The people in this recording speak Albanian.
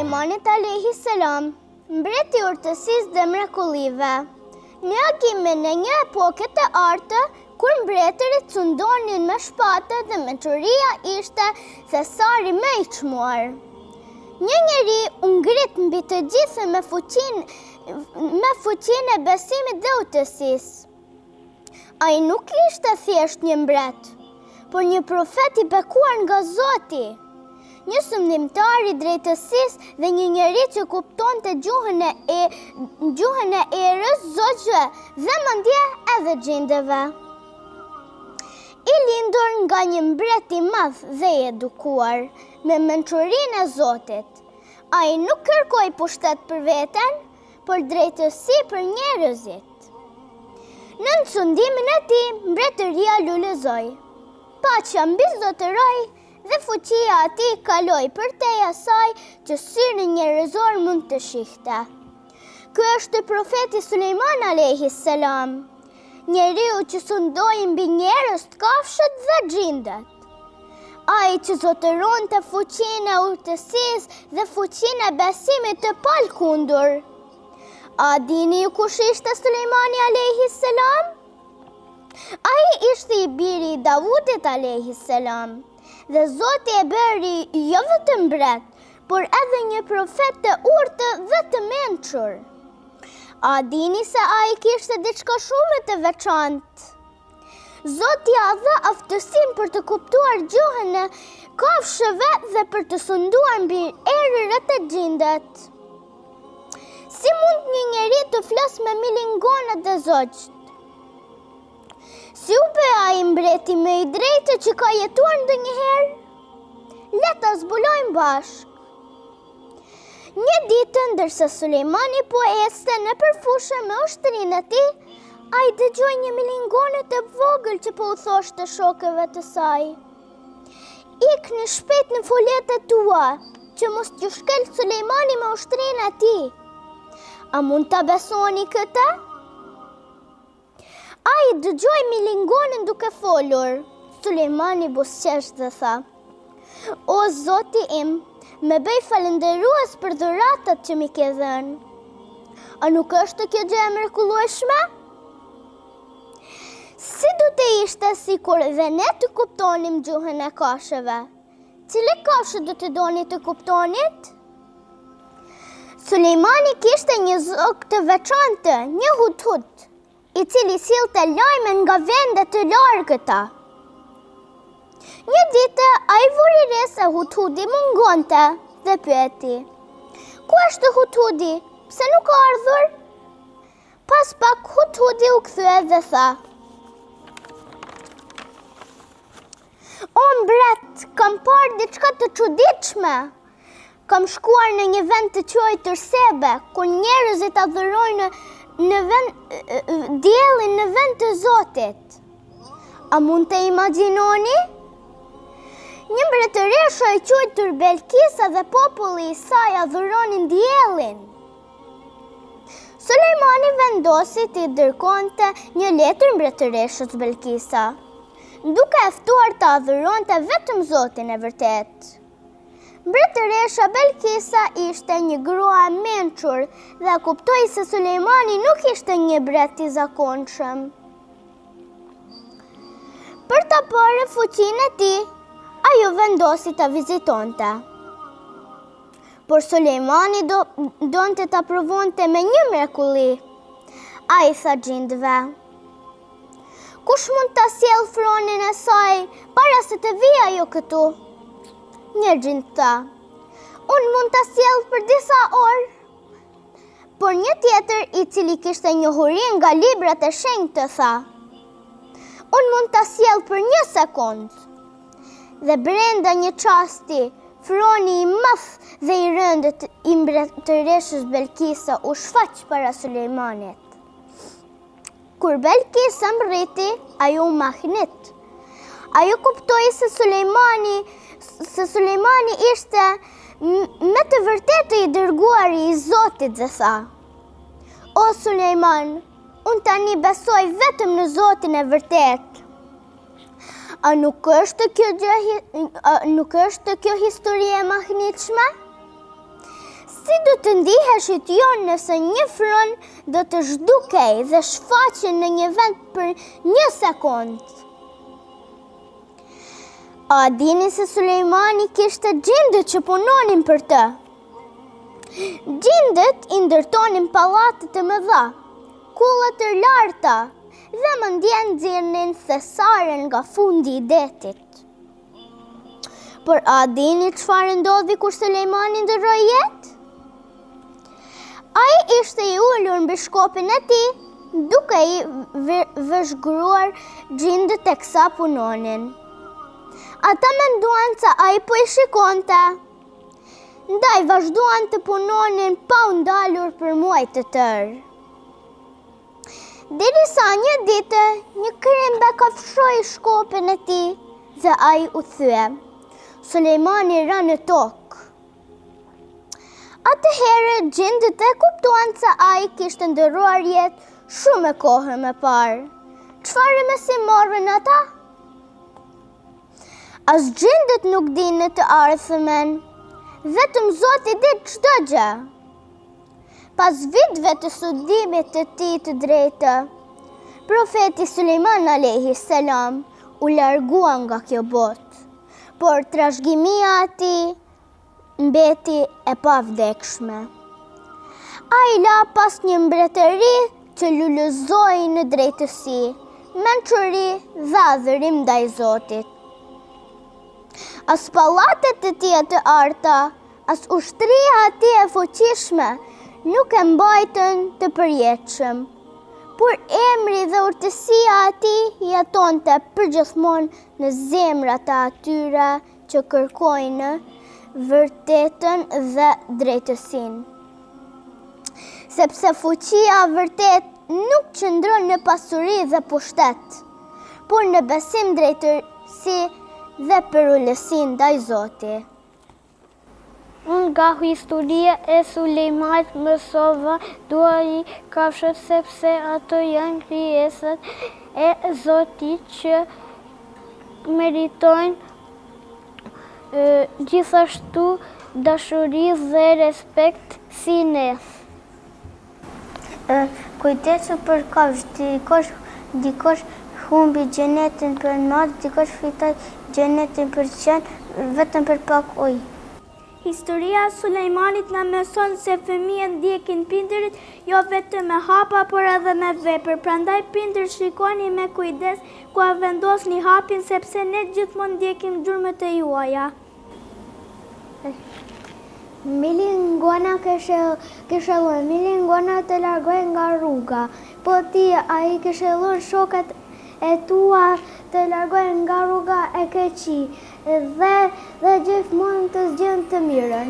Sulejmanit alayhi salam, mbreti i urtësisë dhe mrekullive. Në agimin e një epoke të artë, kur mbretërit sundonin me shpatë dhe mençuria ishte thesari më i çmuar. Një njeri u ngrit mbi të gjithë me fuqinë e besimit dhe urtësisë. Ai nuk ishte thjesht një mbret, por një profet i bekuar nga Zoti, një shëndimtar i drejtësisë dhe një njeri që kuptonte gjuhën e erës, zogjve dhe mendje edhe gjindeve. I lindur nga një mbret i madh dhe i edukuar, me mençurinë e Zotit. Ai nuk kërkoi pushtet për veten, por drejtësi për njerëzit. Në sundimin e tij, mbretëria lulëzoi. Paqja mbi zotëroi dhe fuqia e tij kaloi përtej asaj që syri njerëzor mund të shihte. Ky është profeti Sulejman alayhi salam, njeriu që sundoi mbi njerëz të kafshët dhe xhindet. Ai që zotëronte fuqinë e urtësisë dhe fuqinë e besimit të palkundur. A dini ju kush ishte Sulejmani alayhi salam? Ai ishte i biri i Davudit alayhi salam, dhe Zoti e bëri jo vetëm mbret, por edhe një profet të urtë dhe të mençur. A dini se ai kishte diçka shumë të veçantë? Zoti ia dha aftësinë për të kuptuar gjuhën e kafshëve dhe për të sunduar mbi erët e xhindet. Si mund një njeri të flas me milingonët dhe zogjt? Si u bë ai mbreti më i drejtë që ka jetuar ndonjëherë? Le ta zbulojmë bashkë. Një ditë, ndërsa Sulejmani po ecte nëpër fushë me ushtrinë e tij, ai dëgjoi një milingonë të vogël që po u thoshte shokëve të saj: "Ikni shpejt në foletet tua, që mos t'ju shkel Sulejmani me ushtrinë e tij." A mund ta besoni këtë? Ai dëgjoi milingonën duke folur. Sulejmani buzëqesh dhe tha: "O Zoti im, më bëj falënderues për dhuratat që mi ke dhënë. A nuk është kjo gjë e mrekullueshme? Si do të ishte sikur dhe ne të kuptonim gjuhën e kafshëve? Cile kafshë do të doni të kuptonit?" Sulejmani kishte një zog të veçantë, një hudhud, i cili sillte lajme nga vende të largëta. Një ditë ai vuri re se hudhudi mungonte dhe pyeti: "Ku është hudhudi? Pse nuk ka ardhur?" Pas pak hudhudi u kthye dhe tha: "O mbret, kam parë diçka të çuditshme. Kam shkuar në një vend të quajtur Sebe, ku njerëzit adhurojnë diellin në vend të Zotit. A mund të imagjinoni? Një mbretëreshe e quajtur Belkisa dhe populli i saj adhuronin diellin." Sulejmani vendosi t'i dërgonte një letër mbretëreshës Belkisa, duke e ftuar të adhuronte vetëm Zotin e vërtet. Mbretëresha Belkisa ishte një grua e mençur dhe kuptoi se Sulejmani nuk ishte një mbret i zakonshëm. Për ta parë fuqinë e tij, ajo vendosi ta vizitonte. Por Sulejmani donte ta provonte me një mrekulli. Ai tha gjindëve: "Kush mund ta sjell fronin e saj para se të vijë ajo këtu?" Një gjind tha: "Unë mund ta sjell për disa orë." Por një tjetër, i cili kishte njohuri nga librat e shenjtë, tha: "Unë mund ta sjell për 1 sekondë." Dhe brenda një çasti, froni i madh dhe i rëndët i mbretëreshës Belkisa u shfaq para Sulejmanit. Kur Belkisa mbriti, ajo u mahnit. Ajo kuptoi se Sulejmani ishte me të vërtetë i dërguari i Zotit dhe tha: "O Sulejman, unë tani besoj vetëm në Zotin e vërtet." A nuk është kjo histori e mahnitshme? Si do të ndiheshit jonë nëse një fron do të zhdukej dhe shfaqen në një vend për 1 sekond? A dini se Sulejmani kishte gjindët që punonin për të? Gjindët i ndërtonin pallatet të mëdha, kullat të larta dhe mëndjen nxirrnin thesaren nga fundi i detit. Por a dini çfarë ndodhi kur Sulejmani ndërroi jetë? Ai ishte i ulur mbi shkopin e tij, duke i vëzhgruar gjindët teksa punonin. Ata menduan se ai po i shikonte, ndaj vazhduan të punonin pa u ndalur për muaj të tërë. Derisa një ditë, një krembe kafshoi shkopin e tij dhe ai u thye. Sulejmani ra në tokë. Atëherë gjindët e kuptuan se ai kishte ndërruar jetë shumë kohë më parë. Çfarë më si morën ata? As gjindët nuk dinë të ardhmen, vetëm Zoti di çdo gjë. Pas vitëve të studimit të tij të drejtë, profeti Sulejman alayhi salam u largua nga kjo botë, por trashëgimia e tij mbeti e pavdekshme. Ai la pas një mbretëri që lulëzoi në drejtësi, mençuri dhe adhurim ndaj Zotit. As pallatet të tija të arta, as ushtria e tij e fuqishme nuk e mbajtën të përjetshëm, por emri dhe urtësia e tij jetonte përgjithmonë në zemrat e atyre që kërkojnë vërtetën dhe drejtësinë. Sepse fuqia vërtet nuk qëndron në pasuri dhe pushtet, por në besim, drejtësi dhe përullësin ndaj Zotit. Unë nga historia e Sulejmanit mësova duaj kafshët sepse ato janë krijesat e Zotit që meritojnë gjithashtu dashuri dhe respekt si ne. Kujdesu për kafshë, dikosh humbi xhenetin për natë, dikosh fitoi xhenetin për qenë vetëm për pak ujë. Historia e Sulejmanit na mëson se fëmijët ndjekin prindërit jo vetëm me hapa, por edhe me vepër. Prandaj prindër shikoni me kujdes ku vendosni hapin, sepse ne gjithmonë ndjekim gjurmët e juaja. Milingona këshillon, milingona të largoj nga rruga, po ti a i këshillon shokat e tua të largoj nga rruga e keqi dhe gjithmonë të zgjen të mirën.